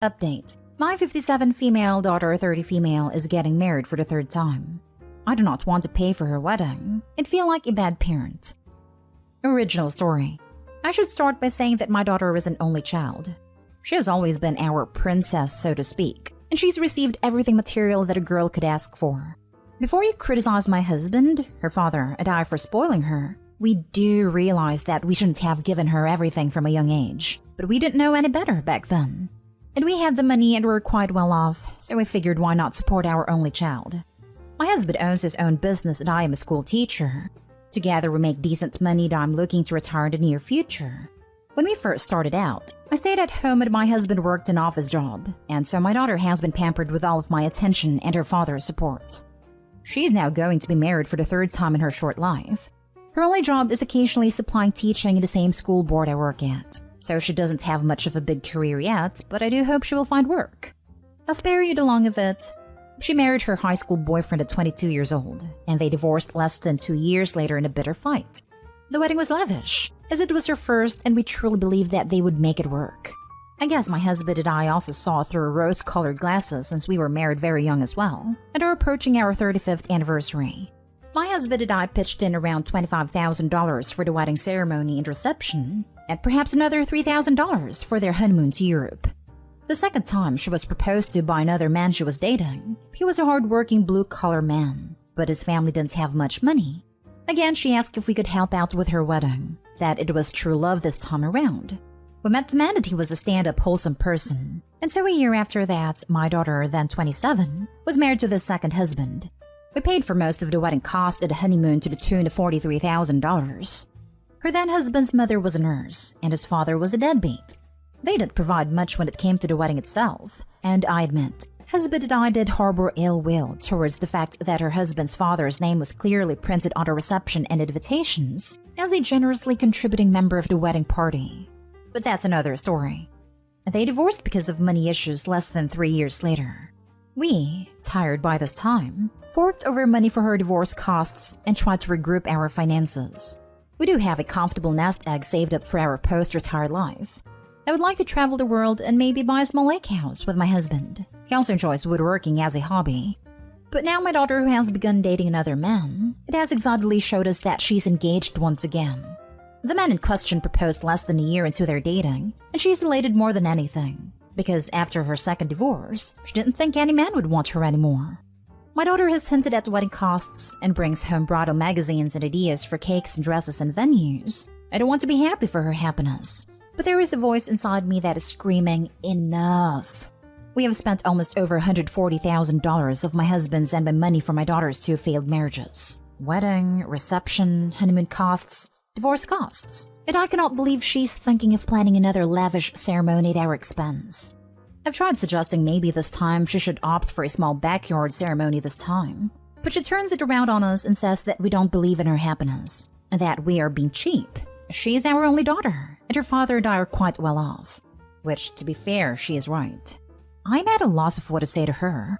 Update. My 57 female daughter, 30 female, is getting married for the third time. I do not want to pay for her wedding and feel like a bad parent. Original story. I should start by saying that my daughter is an only child. She has always been our princess, so to speak, and she's received everything material that a girl could ask for. Before you criticize my husband, her father, and I for spoiling her, we do realize that we shouldn't have given her everything from a young age, but we didn't know any better back then. And we had the money and were quite well off, so we figured why not support our only child. My husband owns his own business and I am a school teacher. Together we make decent money and I'm looking to retire in the near future. When we first started out, I stayed at home and my husband worked an office job, and so my daughter has been pampered with all of my attention and her father's support. She's now going to be married for the third time in her short life. Her only job is occasionally supplying teaching in the same school board I work at, so she doesn't have much of a big career yet, but I do hope she will find work. I'll spare you the long of it. She married her high school boyfriend at 22 years old, and they divorced less than 2 years later in a bitter fight. The wedding was lavish, as it was her first and we truly believed that they would make it work. I guess my husband and I also saw through rose-colored glasses since we were married very young as well, and are approaching our 35th anniversary. My husband and I pitched in around $25,000 for the wedding ceremony and reception, and perhaps another $3,000 for their honeymoon to Europe. The second time she was proposed to by another man she was dating. He was a hard-working blue-collar man, but his family didn't have much money. Again, she asked if we could help out with her wedding, that it was true love this time around. We met the man that he was a stand-up, wholesome person, and so a year after that, my daughter, then 27, was married to the second husband. We paid for most of the wedding cost and the honeymoon to the tune of $43,000. Her then-husband's mother was a nurse, and his father was a deadbeat. They didn't provide much when it came to the wedding itself, and I admit, husband and I did harbor ill will towards the fact that her husband's father's name was clearly printed on the reception and invitations as a generously contributing member of the wedding party. But that's another story. They divorced because of money issues less than 3 years later. We, tired by this time, forked over money for her divorce costs and tried to regroup our finances. We do have a comfortable nest egg saved up for our post-retired life. I would like to travel the world and maybe buy a small lake house with my husband. He also enjoys woodworking as a hobby. But now my daughter, who has begun dating another man, it has exotically showed us that she's engaged once again. The man in question proposed less than a year into their dating, and she's elated more than anything, because after her second divorce, she didn't think any man would want her anymore. My daughter has hinted at wedding costs and brings home bridal magazines and ideas for cakes and dresses and venues. I don't want to be happy for her happiness, but there is a voice inside me that is screaming, enough. We have spent almost over $140,000 of my husband's and my money for my daughter's 2 failed marriages. Wedding, reception, honeymoon costs, divorce costs. And I cannot believe she's thinking of planning another lavish ceremony at our expense. I've tried suggesting maybe this time she should opt for a small backyard ceremony this time, but she turns it around on us and says that we don't believe in her happiness, and that we are being cheap. She's our only daughter, and her father and I are quite well off. Which, to be fair, she is right. I'm at a loss of what to say to her.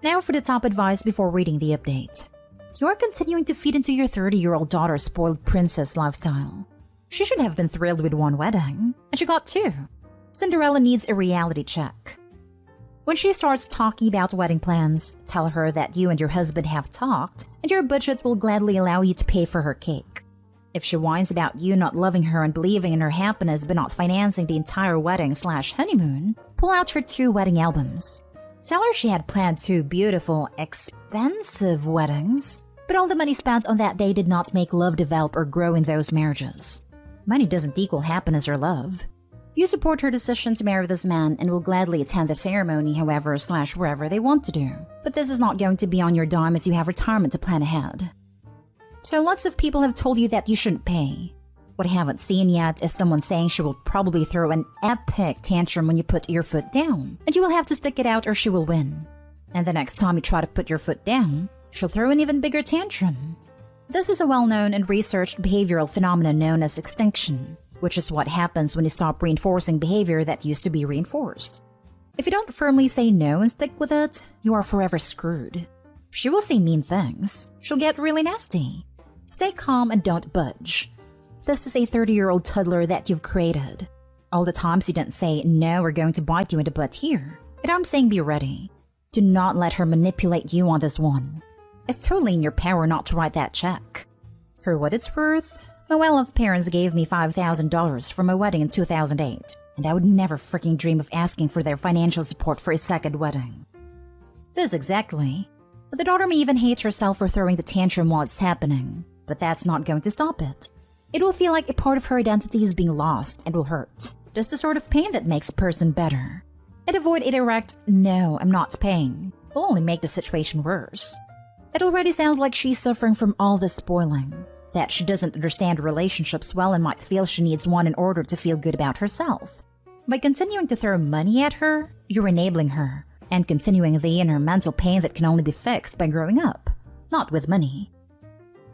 Now for the top advice before reading the update. You are continuing to feed into your 30-year-old daughter's spoiled princess lifestyle. She should have been thrilled with 1 wedding, and she got 2. Cinderella needs a reality check. When she starts talking about wedding plans, tell her that you and your husband have talked, and your budget will gladly allow you to pay for her cake. If she whines about you not loving her and believing in her happiness but not financing the entire wedding/honeymoon, pull out her 2 wedding albums. Tell her she had planned 2 beautiful, expensive weddings, but all the money spent on that day did not make love develop or grow in those marriages. Money doesn't equal happiness or love. You support her decision to marry this man and will gladly attend the ceremony however/wherever they want to do. But this is not going to be on your dime as you have retirement to plan ahead. So lots of people have told you that you shouldn't pay. What I haven't seen yet is someone saying she will probably throw an epic tantrum when you put your foot down, and you will have to stick it out or she will win. And the next time you try to put your foot down, she'll throw an even bigger tantrum. This is a well-known and researched behavioral phenomenon known as extinction, which is what happens when you stop reinforcing behavior that used to be reinforced. If you don't firmly say no and stick with it, you are forever screwed. She will say mean things. She'll get really nasty. Stay calm and don't budge. This is a 30-year-old toddler that you've created. All the times you didn't say, no, we're going to bite you in the butt here. And I'm saying be ready. Do not let her manipulate you on this one. It's totally in your power not to write that check. For what it's worth, my well-off parents gave me $5,000 for my wedding in 2008, and I would never freaking dream of asking for their financial support for a second wedding. This exactly. But the daughter may even hate herself for throwing the tantrum while it's happening, but that's not going to stop it. It will feel like a part of her identity is being lost and will hurt. Just the sort of pain that makes a person better. And avoid a direct, no, I'm not paying, will only make the situation worse. It already sounds like she's suffering from all this spoiling, that she doesn't understand relationships well and might feel she needs one in order to feel good about herself. By continuing to throw money at her, you're enabling her, and continuing the inner mental pain that can only be fixed by growing up, not with money.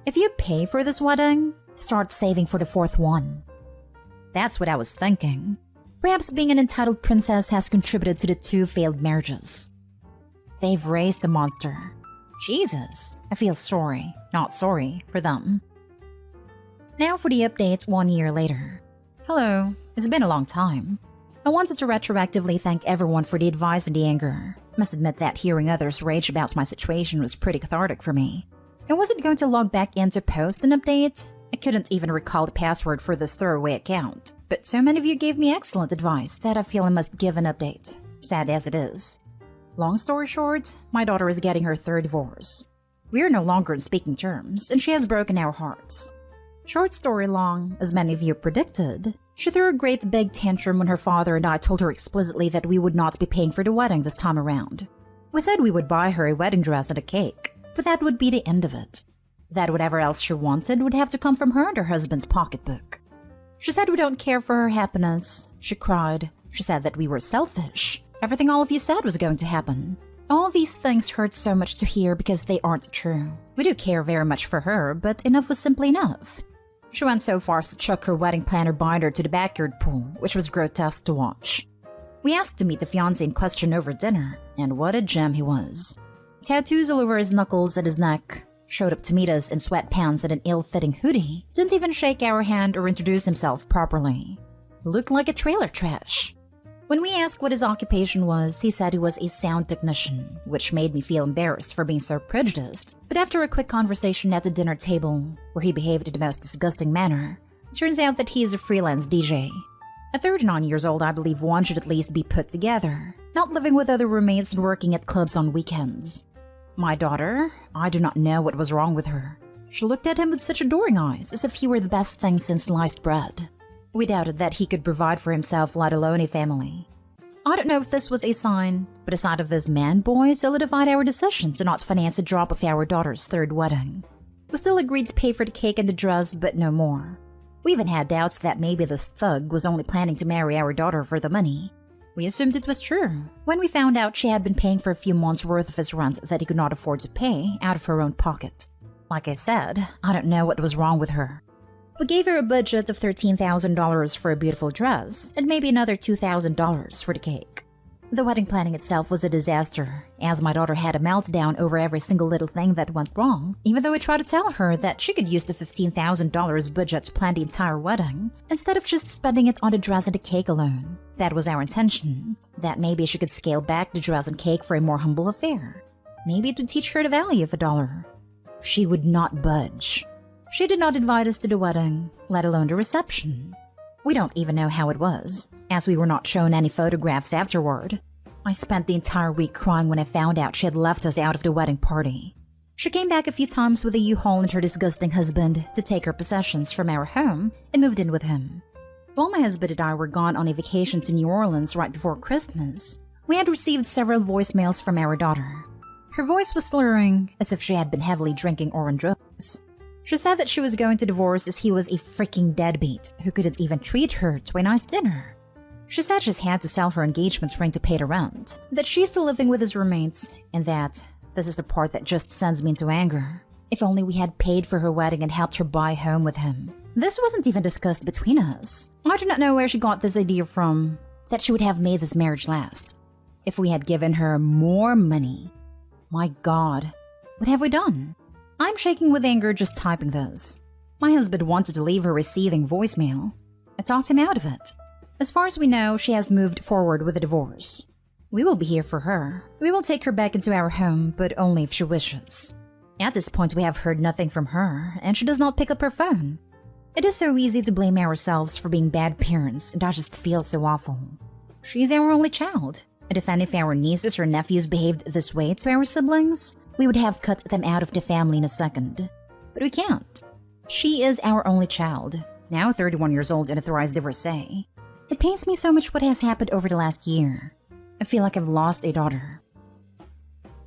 If you pay for this wedding, start saving for the fourth one. That's what I was thinking. Perhaps being an entitled princess has contributed to the 2 failed marriages. They've raised a monster. Jesus, I feel sorry, not sorry, for them. Now for the update 1 year later. Hello, it's been a long time. I wanted to retroactively thank everyone for the advice and the anger. Must admit that hearing others rage about my situation was pretty cathartic for me. I wasn't going to log back in to post an update. I couldn't even recall the password for this throwaway account. But so many of you gave me excellent advice that I feel I must give an update. Sad as it is. Long story short, my daughter is getting her 3rd divorce. We are no longer in speaking terms, and she has broken our hearts. Short story long, as many of you predicted, she threw a great big tantrum when her father and I told her explicitly that we would not be paying for the wedding this time around. We said we would buy her a wedding dress and a cake, but that would be the end of it. That whatever else she wanted would have to come from her and her husband's pocketbook. She said we don't care for her happiness. She cried. She said that we were selfish. Everything all of you said was going to happen. All these things hurt so much to hear because they aren't true. We do care very much for her, but enough was simply enough. She went so far as to chuck her wedding planner binder to the backyard pool, which was grotesque to watch. We asked to meet the fiancé in question over dinner, and what a gem he was. Tattoos all over his knuckles and his neck. Showed up to meet us in sweatpants and an ill-fitting hoodie. Didn't even shake our hand or introduce himself properly. Looked like a trailer trash. When we asked what his occupation was, he said he was a sound technician, which made me feel embarrassed for being so prejudiced. But after a quick conversation at the dinner table, where he behaved in the most disgusting manner, it turns out that he is a freelance DJ. At 39 years old, I believe one should at least be put together, not living with other roommates and working at clubs on weekends. My daughter, I do not know what was wrong with her. She looked at him with such adoring eyes, as if he were the best thing since sliced bread. We doubted that he could provide for himself, let alone a family. I don't know if this was a sign, but a sign of this man-boy solidified our decision to not finance a drop of our daughter's 3rd wedding. We still agreed to pay for the cake and the dress, but no more. We even had doubts that maybe this thug was only planning to marry our daughter for the money. We assumed it was true, when we found out she had been paying for a few months' worth of his rent that he could not afford to pay out of her own pocket. Like I said, I don't know what was wrong with her. We gave her a budget of $13,000 for a beautiful dress, and maybe another $2,000 for the cake. The wedding planning itself was a disaster, as my daughter had a meltdown over every single little thing that went wrong, even though I tried to tell her that she could use the $15,000 budget to plan the entire wedding, instead of just spending it on the dress and the cake alone. That was our intention, that maybe she could scale back the dress and cake for a more humble affair. Maybe it would teach her the value of $1. She would not budge. She did not invite us to the wedding, let alone the reception. We don't even know how it was, as we were not shown any photographs afterward. I spent the entire week crying when I found out she had left us out of the wedding party. She came back a few times with a U-Haul and her disgusting husband to take her possessions from our home and moved in with him. While my husband and I were gone on a vacation to New Orleans right before Christmas, we had received several voicemails from our daughter. Her voice was slurring, as if she had been heavily drinking or on drugs. She said that she was going to divorce as he was a freaking deadbeat who couldn't even treat her to a nice dinner. She said she's had to sell her engagement ring to pay the rent, that she's still living with his roommates, and that this is the part that just sends me into anger. If only we had paid for her wedding and helped her buy home with him. This wasn't even discussed between us. I do not know where she got this idea from, that she would have made this marriage last. If we had given her more money. My God, what have we done? I'm shaking with anger just typing this. My husband wanted to leave her a seething voicemail. I talked him out of it. As far as we know, she has moved forward with a divorce. We will be here for her. We will take her back into our home, but only if she wishes. At this point, we have heard nothing from her, and she does not pick up her phone. It is so easy to blame ourselves for being bad parents, and I just feel so awful. She's our only child, and if any of our nieces or nephews behaved this way to our siblings, we would have cut them out of the family in a second. But we can't. She is our only child, now 31 years old and a thrice divorcee. It pains me so much what has happened over the last year. I feel like I've lost a daughter.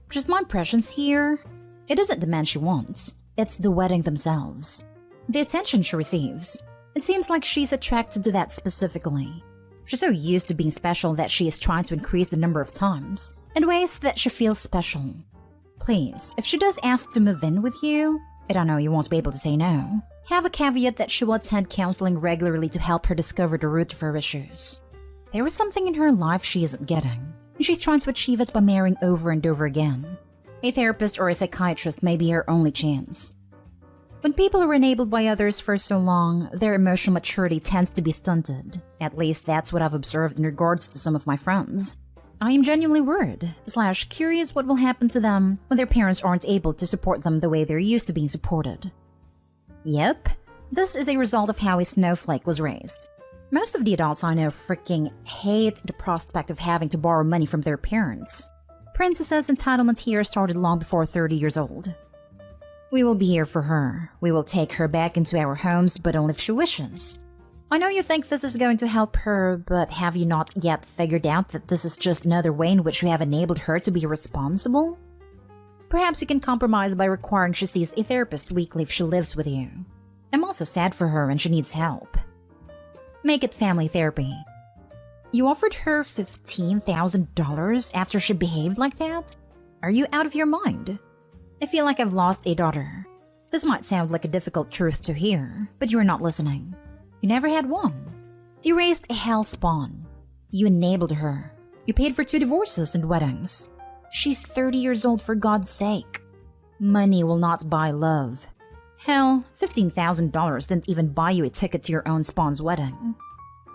Just my impressions here, it isn't the man she wants, it's the wedding themselves. The attention she receives. It seems like she's attracted to that specifically. She's so used to being special that she is trying to increase the number of times, in ways that she feels special. Please, if she does ask to move in with you, and I know you won't be able to say no, have a caveat that she will attend counseling regularly to help her discover the root of her issues. There is something in her life she isn't getting, and she's trying to achieve it by marrying over and over again. A therapist or a psychiatrist may be her only chance. When people are enabled by others for so long, their emotional maturity tends to be stunted. At least that's what I've observed in regards to some of my friends. I am genuinely worried, / curious what will happen to them when their parents aren't able to support them the way they're used to being supported. Yep, this is a result of how a snowflake was raised. Most of the adults I know freaking hate the prospect of having to borrow money from their parents. Princess's entitlement here started long before 30 years old. We will be here for her. We will take her back into our homes, but only if she wishes. I know you think this is going to help her, but have you not yet figured out that this is just another way in which you have enabled her to be responsible? Perhaps you can compromise by requiring she sees a therapist weekly if she lives with you. I'm also sad for her and she needs help. Make it family therapy. You offered her $15,000 after she behaved like that? Are you out of your mind? I feel like I've lost a daughter. This might sound like a difficult truth to hear, but you are not listening. You never had one. You raised a hell spawn. You enabled her. You paid for 2 divorces and weddings. She's 30 years old, for God's sake. Money will not buy love. Hell, $15,000 didn't even buy you a ticket to your own spawn's wedding.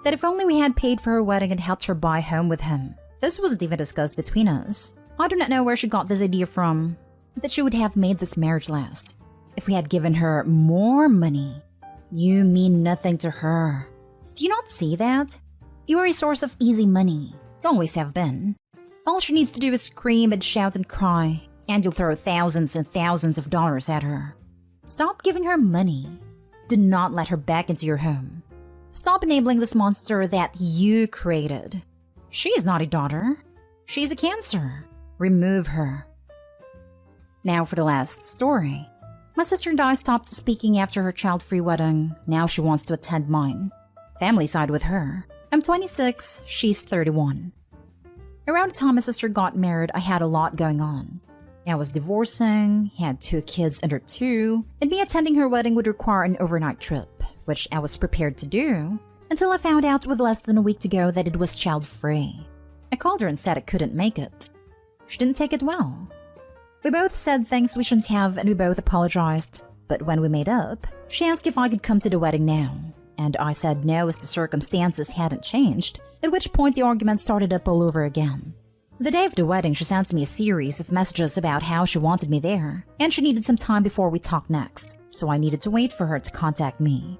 That if only we had paid for her wedding and helped her buy home with him. This wasn't even discussed between us. I do not know where she got this idea from, that she would have made this marriage last. If we had given her more money. You mean nothing to her. Do you not see that? You are a source of easy money. You always have been. All she needs to do is scream and shout and cry, and you'll throw thousands and thousands of dollars at her. Stop giving her money. Do not let her back into your home. Stop enabling this monster that you created. She is not a daughter. She's a cancer. Remove her. Now for the last story. My sister and I stopped speaking after her child-free wedding. Now she wants to attend mine. Family side with her. I'm 26, she's 31. Around the time my sister got married, I had a lot going on. I was divorcing, had 2 kids under 2, and me attending her wedding would require an overnight trip, which I was prepared to do, until I found out with less than a week to go that it was child-free. I called her and said I couldn't make it. She didn't take it well. We both said things we shouldn't have and we both apologized, but when we made up, she asked if I could come to the wedding now, and I said no as the circumstances hadn't changed, at which point the argument started up all over again. The day of the wedding, she sent me a series of messages about how she wanted me there, and she needed some time before we talked next, so I needed to wait for her to contact me.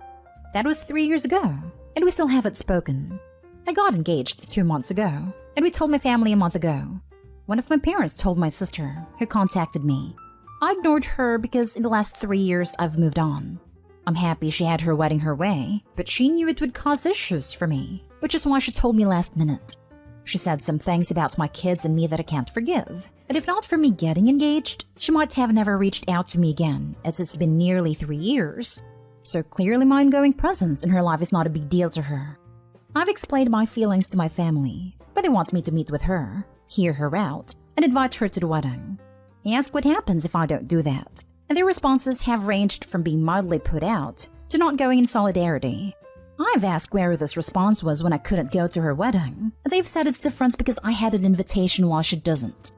That was 3 years ago, and we still haven't spoken. I got engaged 2 months ago, and we told my family a month ago. One of my parents told my sister, who contacted me. I ignored her because in the last 3 years I've moved on. I'm happy she had her wedding her way, but she knew it would cause issues for me, which is why she told me last minute. She said some things about my kids and me that I can't forgive, and if not for me getting engaged, she might have never reached out to me again, as it's been nearly 3 years. So clearly my ongoing presence in her life is not a big deal to her. I've explained my feelings to my family, but they want me to meet with her, hear her out, and invite her to the wedding. I ask what happens if I don't do that, and their responses have ranged from being mildly put out to not going in solidarity. I've asked where this response was when I couldn't go to her wedding, and they've said it's different because I had an invitation while she doesn't.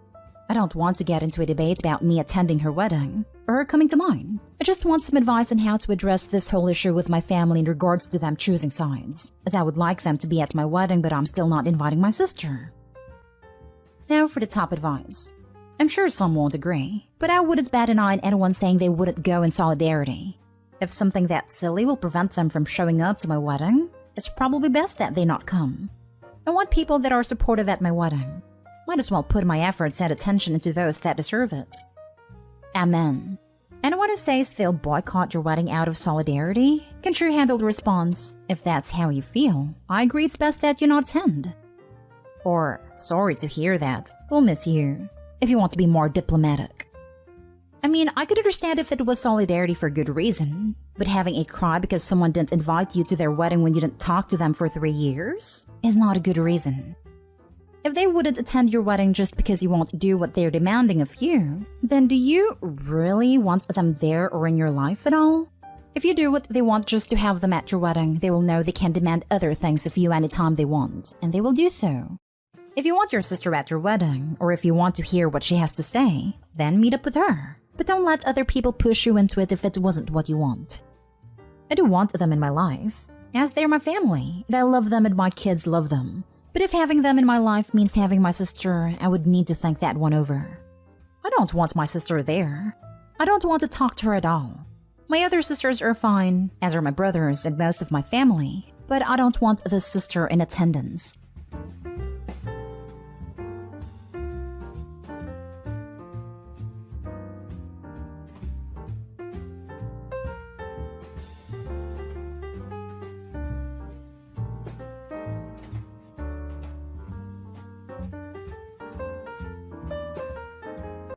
I don't want to get into a debate about me attending her wedding or her coming to mine. I just want some advice on how to address this whole issue with my family in regards to them choosing sides, as I would like them to be at my wedding, but I'm still not inviting my sister. Now for the top advice. I'm sure some won't agree, but I wouldn't bat an eye at anyone saying they wouldn't go in solidarity. If something that silly will prevent them from showing up to my wedding, it's probably best that they not come. I want people that are supportive at my wedding. Might as well put my efforts and attention into those that deserve it. Amen. Anyone who says they'll boycott your wedding out of solidarity can sure handle the response. If that's how you feel, I agree it's best that you not attend. Or, sorry to hear that, we'll miss you, if you want to be more diplomatic. I mean, I could understand if it was solidarity for good reason, but having a cry because someone didn't invite you to their wedding when you didn't talk to them for 3 years is not a good reason. If they wouldn't attend your wedding just because you won't do what they're demanding of you, then do you really want them there or in your life at all? If you do what they want just to have them at your wedding, they will know they can demand other things of you anytime they want, and they will do so. If you want your sister at your wedding, or if you want to hear what she has to say, then meet up with her. But don't let other people push you into it if it wasn't what you want. I do want them in my life, as they're my family, and I love them and my kids love them. But if having them in my life means having my sister, I would need to think that one over. I don't want my sister there. I don't want to talk to her at all. My other sisters are fine, as are my brothers and most of my family, but I don't want this sister in attendance.